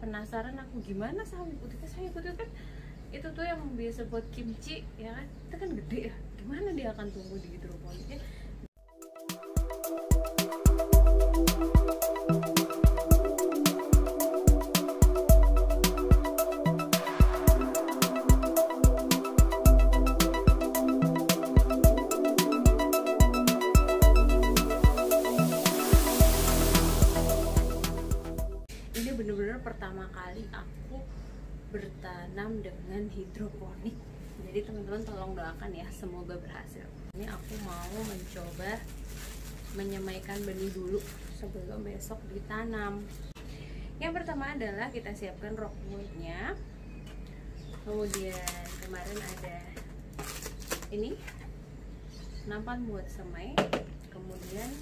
penasaran aku gimana sawi putih. Sawi putih kan itu tuh yang biasa buat kimchi ya kan, itu kan gede ya, gimana dia akan tumbuh di hidroponiknya. Ini bener-bener pertama kali aku bertanam dengan hidroponik. Jadi teman-teman tolong doakan ya, semoga berhasil. Ini aku mau mencoba menyemaikan benih dulu sebelum besok ditanam. Yang pertama adalah kita siapkan rock woolnya. Kemudian kemarin ada ini nampan buat semai, kemudian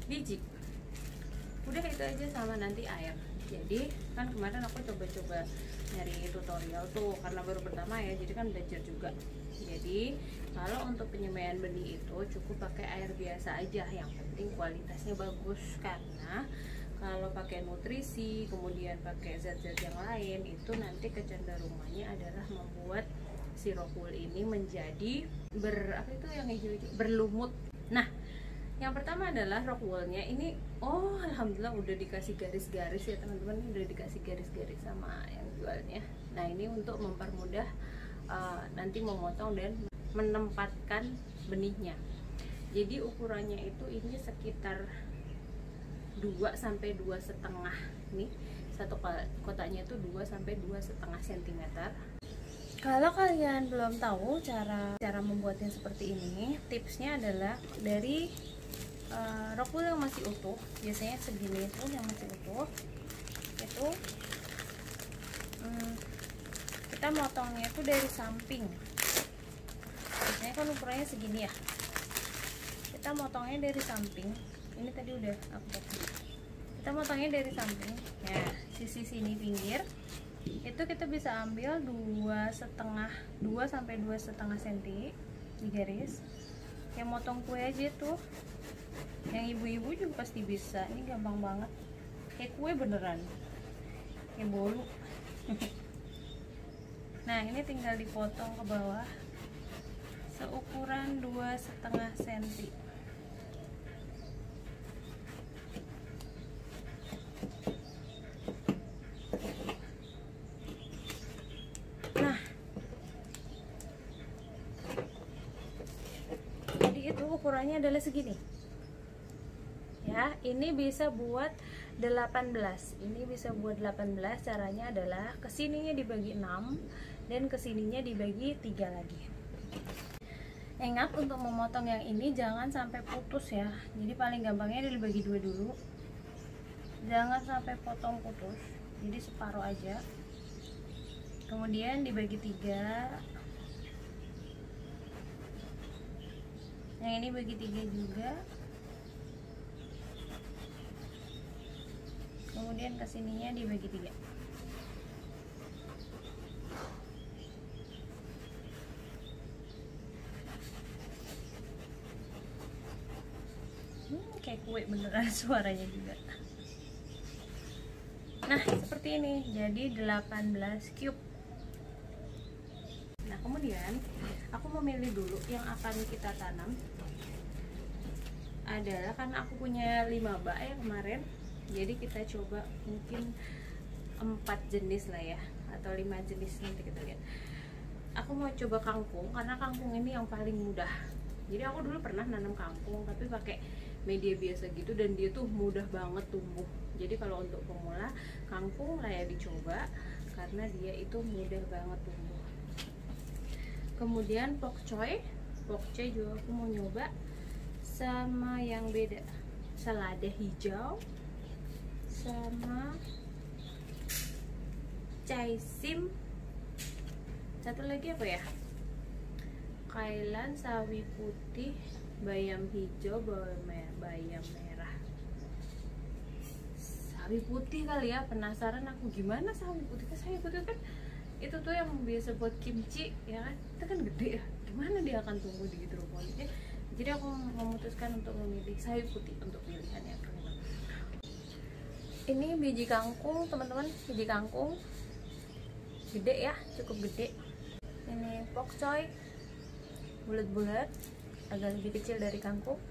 biji. Udah itu aja, sama nanti air. Jadi kan kemarin aku coba-coba nyari tutorial tuh karena baru pertama ya, jadi kan belajar juga. Jadi kalau untuk penyemaian benih itu cukup pakai air biasa aja, yang penting kualitasnya bagus. Karena kalau pakai nutrisi kemudian pakai zat-zat yang lain, itu nanti kecenderungannya adalah membuat si rock wool ini menjadi berlumut. Nah, yang pertama adalah rock woolnya ini, oh alhamdulillah udah dikasih garis-garis ya teman-teman, udah dikasih garis-garis sama yang jualnya. Nah ini untuk mempermudah nanti memotong dan menempatkan benihnya. Jadi ukurannya itu ini sekitar 2 sampai 2,5 nih, satu kotaknya itu 2 sampai 2,5 cm. Kalau kalian belum tahu cara membuatnya seperti ini, tipsnya adalah dari rock wool yang masih utuh, biasanya segini itu yang masih utuh itu kita motongnya itu dari samping. Biasanya kan ukurannya segini ya, kita motongnya dari samping. Ini tadi udah aku potong, kita motongnya dari samping. Nah sisi sini pinggir itu kita bisa ambil 2 sampai 2,5 cm di garis. Kayak motong kue aja tuh, yang ibu-ibu juga pasti bisa. Ini gampang banget, kayak kue beneran, kayak bolu. Nah ini tinggal dipotong ke bawah seukuran 2,5 cm. Nah jadi itu ukurannya adalah segini ya. Ini bisa buat 18, ini bisa buat 18. Caranya adalah kesininya dibagi 6 dan kesininya dibagi 3 lagi. Ingat untuk memotong yang ini jangan sampai putus ya, jadi paling gampangnya dibagi 2 dulu, jangan sampai potong putus, jadi separuh aja, kemudian dibagi 3, yang ini bagi 3 juga, kemudian kesininya dibagi 3. Kayak kue beneran suaranya juga. Nah seperti ini, jadi 18 cube. Nah kemudian aku memilih dulu yang akan kita tanam adalah, karena aku punya 5 bak ya kemarin, jadi kita coba mungkin 4 jenis lah ya, atau 5 jenis, nanti kita lihat. Aku mau coba kangkung karena kangkung ini yang paling mudah. Jadi aku dulu pernah nanam kangkung tapi pakai media biasa gitu, dan dia tuh mudah banget tumbuh. Jadi kalau untuk pemula, kangkung layak dicoba karena dia itu mudah banget tumbuh. Kemudian pokcoy juga aku mau nyoba, sama yang beda, selada hijau, sama caisim, satu lagi apa ya, kailan, sawi putih, bayam hijau, bayam merah. Sawi putih kali ya, penasaran aku gimana sawi putih. Sawi putih kan itu tuh yang biasa buat kimchi ya kan, itu kan gede ya, gimana dia akan tumbuh di hidroponiknya. Jadi aku memutuskan untuk memilih sawi putih untuk pilihan yang kedua. Ini biji kangkung teman-teman, biji kangkung gede ya, cukup gede. Ini pokcoy bulat-bulat, agak lebih kecil dari kangkung.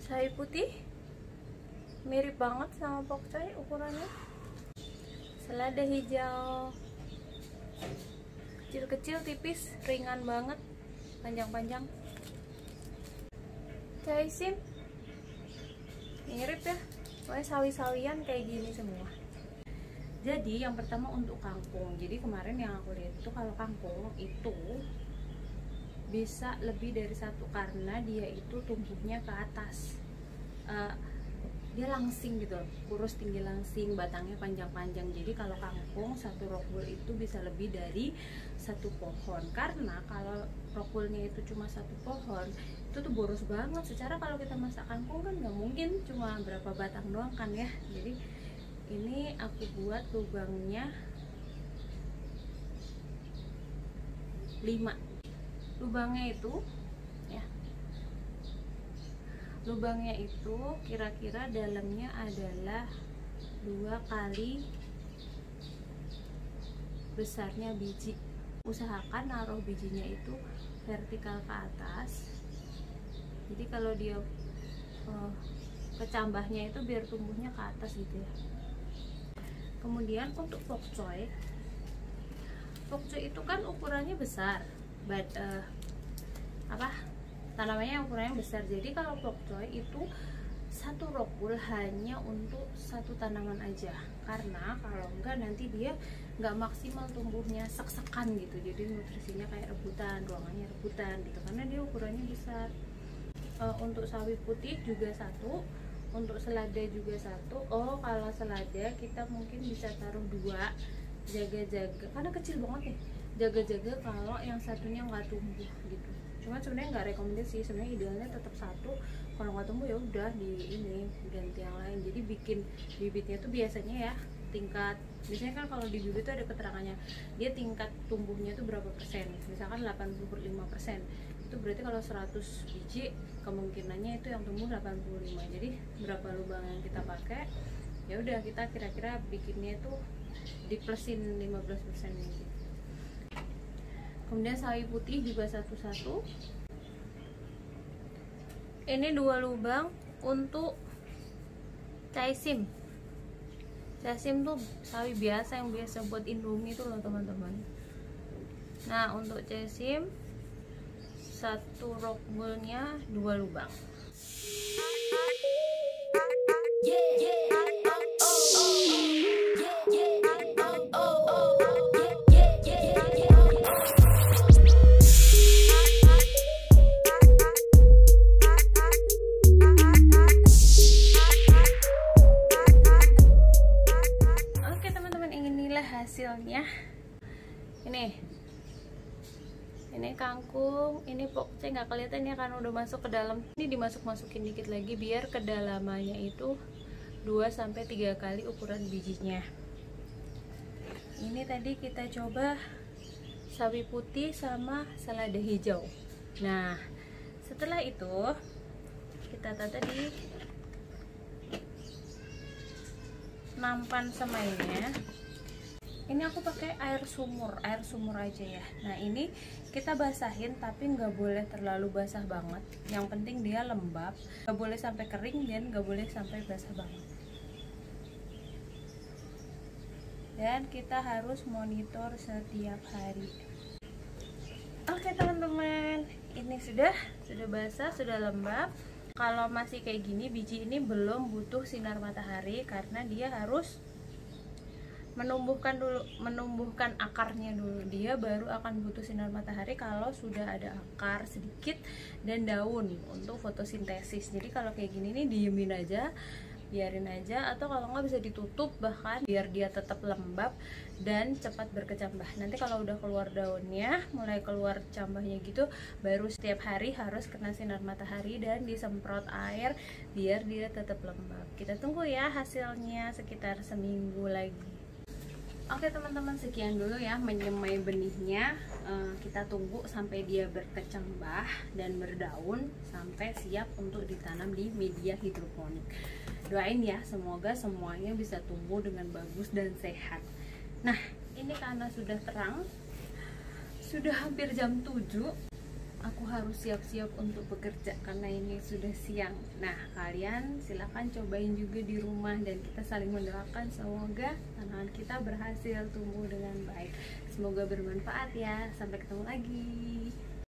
Sawi putih mirip banget sama pokcoy ukurannya. Selada hijau kecil-kecil, tipis, ringan banget, panjang-panjang. Caisim mirip ya, pokoknya sawi-sawian kayak gini semua. Jadi yang pertama untuk kangkung. Jadi kemarin yang aku lihat itu kalau kangkung itu bisa lebih dari satu karena dia itu tumbuhnya ke atas. Dia langsing gitu, kurus, tinggi, langsing, batangnya panjang-panjang. Jadi kalau kangkung satu rockwool itu bisa lebih dari satu pohon. Karena kalau rockwoolnya itu cuma satu pohon, itu tuh boros banget. Secara kalau kita masak kangkung kan nggak mungkin cuma berapa batang doang kan ya. Jadi ini aku buat lubangnya 5. Lubangnya itu ya, lubangnya itu kira-kira dalamnya adalah 2 kali besarnya biji. Usahakan naruh bijinya itu vertikal ke atas. Jadi kalau dia kecambahnya itu biar tumbuhnya ke atas gitu ya. Kemudian untuk pokcoy, pokcoy itu kan ukurannya besar, tanamannya ukurannya besar. Jadi kalau pokcoy itu satu rockwool hanya untuk satu tanaman aja, karena kalau enggak nanti dia nggak maksimal tumbuhnya, sek-sekan gitu. Jadi nutrisinya kayak rebutan, ruangannya rebutan gitu, karena dia ukurannya besar. Untuk sawi putih juga satu, untuk selada juga satu. Kalau selada kita mungkin bisa taruh 2, jaga-jaga karena kecil banget ya, jaga-jaga kalau yang satunya nggak tumbuh gitu. Cuma sebenarnya nggak rekomendasi, sebenarnya idealnya tetap satu. Kalau nggak tumbuh ya udah di ini ganti yang lain. Jadi bikin bibitnya tuh biasanya ya tingkat, biasanya kan kalau di bibit itu ada keterangannya dia tingkat tumbuhnya itu berapa persen. Misalkan 80-5%, itu berarti kalau 100 biji kemungkinannya itu yang tumbuh 85. Jadi berapa lubang yang kita pakai, ya udah kita kira-kira bikinnya itu di plusin 15% gitu. Kemudian sawi putih juga satu-satu. Ini 2 lubang untuk caisim. Caisim tuh sawi biasa yang biasa buat indomie itu loh teman-teman. Nah untuk caisim satu rockwoolnya 2 lubang. Oke teman-teman, inilah hasilnya. Ini kangkung, ini pokoknya nggak kelihatan ya karena udah masuk ke dalam. Ini dimasuk-masukin dikit lagi biar kedalamannya itu 2-3 kali ukuran bijinya. Ini tadi kita coba sawi putih sama selada hijau. Nah setelah itu kita tata di nampan semainya. Ini aku pakai air sumur aja ya. Nah ini kita basahin tapi nggak boleh terlalu basah banget. Yang penting dia lembab, nggak boleh sampai kering dan nggak boleh sampai basah banget. Dan kita harus monitor setiap hari. Oke teman-teman, ini sudah basah, sudah lembab. Kalau masih kayak gini, biji ini belum butuh sinar matahari karena dia harus menumbuhkan akarnya dulu. Dia baru akan butuh sinar matahari kalau sudah ada akar sedikit dan daun untuk fotosintesis. Jadi kalau kayak gini nih diemin aja, biarin aja, atau kalau nggak bisa ditutup bahkan biar dia tetap lembab dan cepat berkecambah. Nanti kalau udah keluar daunnya, mulai keluar cambahnya gitu, baru setiap hari harus kena sinar matahari dan disemprot air biar dia tetap lembab. Kita tunggu ya hasilnya sekitar seminggu lagi. Oke teman-teman, sekian dulu ya menyemai benihnya. Kita tunggu sampai dia berkecambah dan berdaun sampai siap untuk ditanam di media hidroponik. Doain ya, semoga semuanya bisa tumbuh dengan bagus dan sehat. Nah, ini karena sudah terang, sudah hampir jam 7, aku harus siap-siap untuk bekerja karena ini sudah siang. Nah, kalian silahkan cobain juga di rumah dan kita saling mendoakan semoga tanaman kita berhasil tumbuh dengan baik. Semoga bermanfaat ya. Sampai ketemu lagi.